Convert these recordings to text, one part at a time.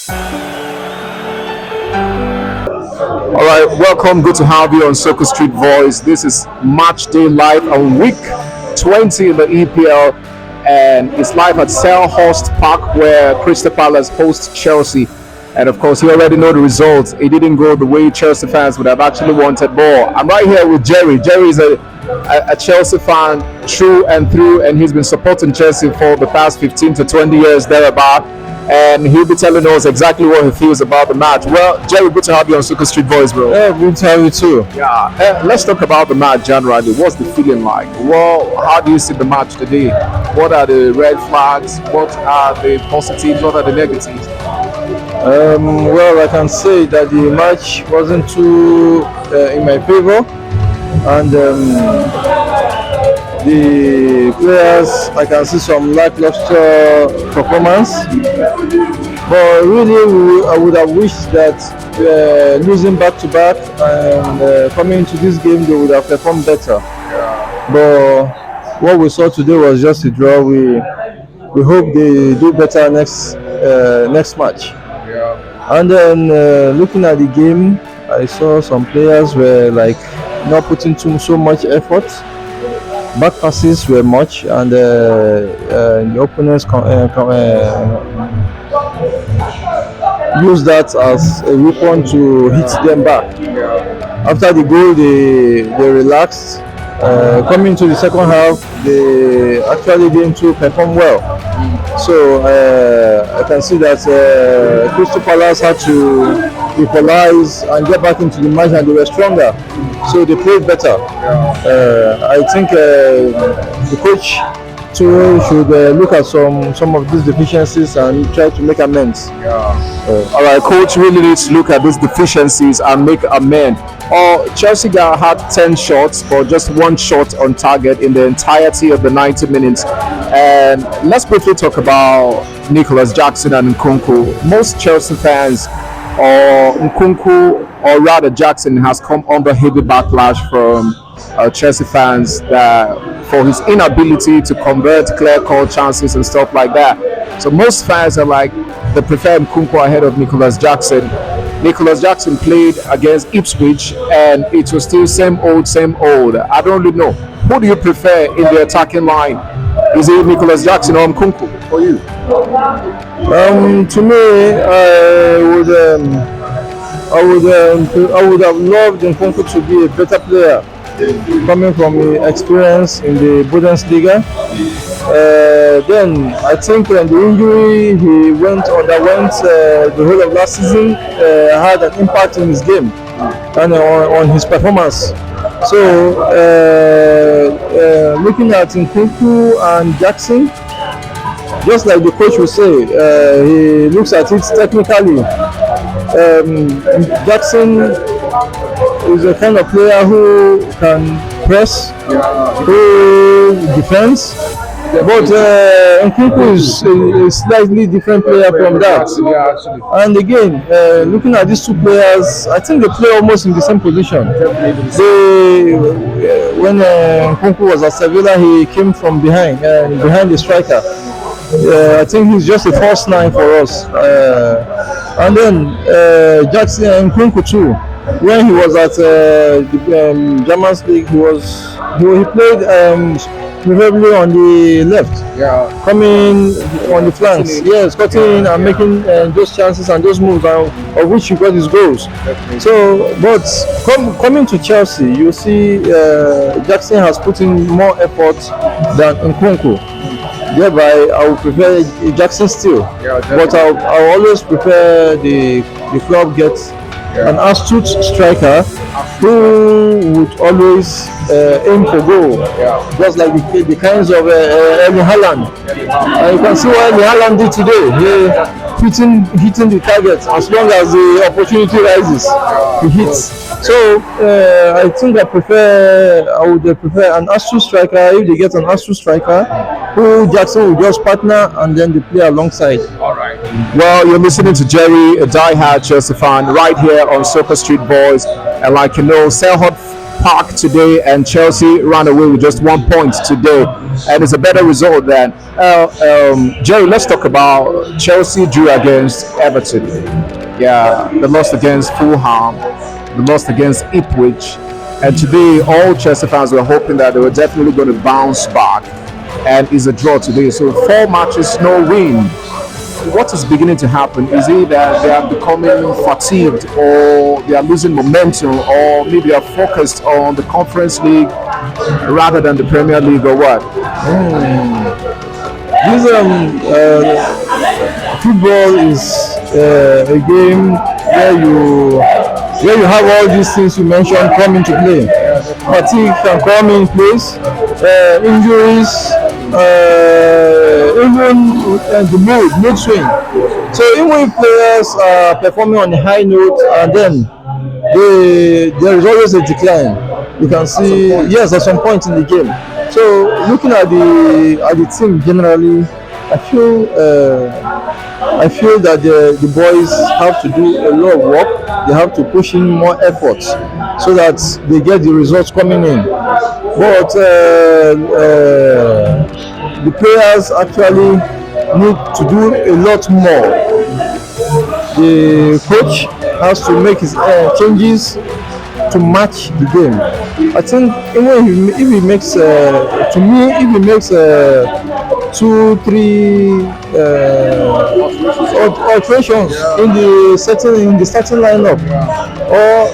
All right, welcome. Good to have you on Circle Street Voice. This is Match Day Live on week 20 in the EPL, and it's live at Selhurst Park where Crystal Palace hosts Chelsea. And of course, you already know the results. It didn't go the way Chelsea fans would have actually wanted more. I'm right here with Jerry. Jerry is a Chelsea fan through and through, and he's been supporting Chelsea for the past 15 to 20 years thereabout. And he'll be telling us exactly what he feels about the match. Well, Jerry, good to have you on Super Street Voice, bro. Yeah, good to have you too. Yeah, let's talk about the match generally. What's the feeling like? Well, how do you see the match today? What are the red flags? What are the positives? What are the negatives? Well, I can say that the match wasn't too in my favor, and the players, I can see some lackluster performance. But really, I would have wished that losing back to back and coming into this game, they would have performed better. But what we saw today was just a draw. We hope they do better next match. And then looking at the game, I saw some players were like not putting so much effort. Back passes were much, and the opponents used that as a weapon to hit them back. After the goal, they relaxed. Coming to the second half, they actually didn't perform well. So I can see that Crystal Palace had to equalize and get back into the match, and they were stronger. So they played better. I think the coach too should look at some of these deficiencies and try to make amends. All right, coach really needs to look at these deficiencies and make amends. Chelsea had 10 shots, but just one shot on target in the entirety of the 90 minutes. And let's briefly talk about Nicholas Jackson and Nkunku. Most Chelsea fans, or Nkunku, or rather Jackson, has come under heavy backlash from Chelsea fans that for his inability to convert clear-cut chances and stuff like that. So most fans are like, they prefer Nkunku ahead of Nicholas Jackson. Nicholas Jackson played against Ipswich, and it was still same old, same old. I don't really know. Who do you prefer in the attacking line? Is it Nicholas Jackson or Nkunku for you? To me, I would have loved Nkunku to be a better player, coming from experience in the Bundesliga. Then I think when the injury he underwent the whole of last season had an impact in his game and on his performance. So looking at Nkunku and Jackson, just like the coach will say, he looks at it technically. Jackson is a kind of player who can press, who defends, but Nkunku is a slightly different player from that. And again, looking at these two players, I think they play almost in the same position. When Nkunku was at Sevilla, he came from behind the striker. I think he's just a false nine for us. And then Jackson and Nkunku too. When he was at the German League, he played preferably on the left, coming on the flanks, cutting and making those chances and those moves, of which he got his goals. So, but coming to Chelsea, you see Jackson has put in more effort than Nkunku. Thereby, I would prefer Jackson still, but I always prefer the club gets an astute striker who would always aim for goal, just like the kinds of Erling Haaland. You can see what Erling Haaland did today. He hitting the target as long as the opportunity rises, he hits. So I think I would prefer an astute striker. If they get an astute striker, who Jackson will just partner and then they play alongside. All right. Well, you're listening to Jerry, a die-hard Chelsea fan, right here on Circle Street Boys. And like you know, Selhurst Park today, and Chelsea ran away with just 1 point today. and it's a better result than Jerry. Let's talk about Chelsea drew against Everton. Yeah, they lost against Fulham, they lost against Ipswich, and today all Chelsea fans were hoping that they were definitely going to bounce back, and it's a draw today. So 4 matches, no win. What is beginning to happen? Is it that they are becoming fatigued, or they are losing momentum, or maybe are focused on the Conference League rather than the Premier League, or what? This football is a game where you have all these things you mentioned come into play. Fatigue can come in place, injuries, even the mood swing. So even if players are performing on a high note, and then there is always a decline. You can see, yes, at some point in the game. So looking at the team generally, I feel that the boys have to do a lot of work. They have to push in more efforts so that they get the results coming in. But the players actually need to do a lot more. The coach has to make his changes to match the game. I think even if he makes, to me, if he makes 2-3 alterations in the starting lineup, or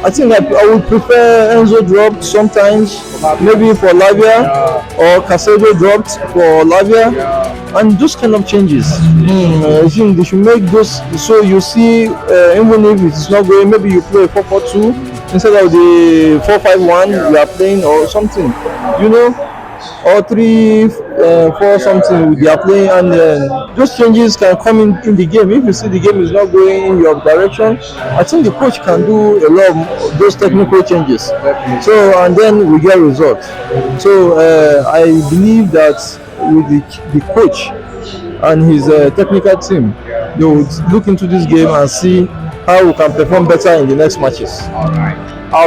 I think I would prefer Enzo dropped sometimes, maybe for Lavia, or Casado dropped for Lavia, and those kind of changes. I think they should make those, so you see, even if it's not going, maybe you play 4-4-2 instead of the 4-5-1 you are playing, or something, or 3-4 something they are playing, and those changes can come in the game. If you see the game is not going in your direction, I think the coach can do a lot of those technical changes. So, and then we get results. So I believe that with the coach and his technical team, they will look into this game and see how we can perform better in the next matches.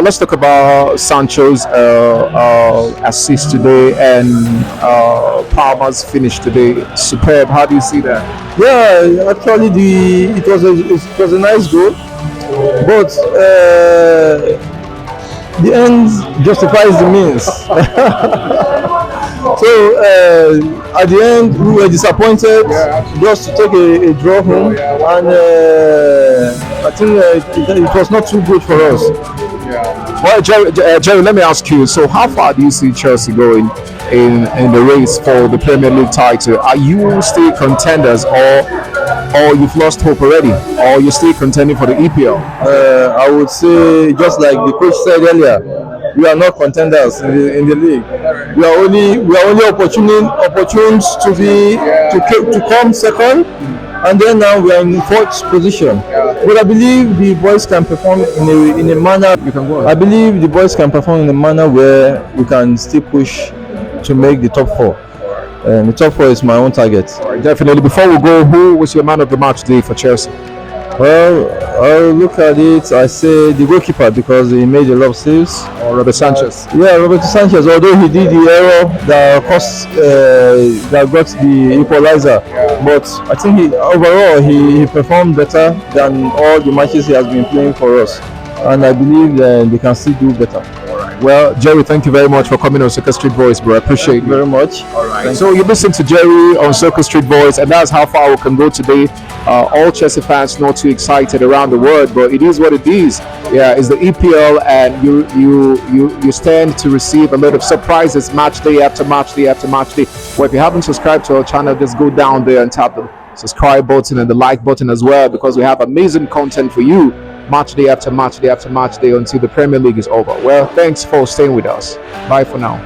Let's talk about Sancho's assist today and Palmer's finish today. Superb. How do you see that? Yeah, actually, it was a nice goal, but the end justifies the means. So at the end, we were disappointed just to take a draw home, and I think it was not too good for us. Well, Jerry, let me ask you. So, how far do you see Chelsea going in the race for the Premier League title? Are you still contenders, or you've lost hope already, or you're still contending for the EPL? I would say, just like the coach said earlier, we are not contenders in the league. We are only opportunes to come second, and then now we are in fourth position. But I believe the boys can perform in a manner. You can go ahead. I believe the boys can perform in a manner where we can still push to make the top four. The top four is my own target. Definitely. Before we go, who was your man of the match today for Chelsea? Well, I'll look at it. I say the goalkeeper, because he made a lot of saves. Or Robert Sanchez? Yeah, Robert Sanchez. Although he did the error that got the equalizer, but I think overall he performed better than all the matches he has been playing for us, and I believe they can still do better. Well, Jerry, thank you very much for coming on Soccer Street Voice, bro. I appreciate it very much. All right. So you listen to Jerry on Soccer Street Voice, and that's how far we can go today. All Chelsea fans not too excited around the world, but it is what it is. Yeah, it's the EPL, and you stand to receive a lot of surprises match day after match day after match day. Well, if you haven't subscribed to our channel, just go down there and tap the subscribe button and the like button as well, because we have amazing content for you match day after match day after match day until the Premier League is over. Well, thanks for staying with us. Bye for now.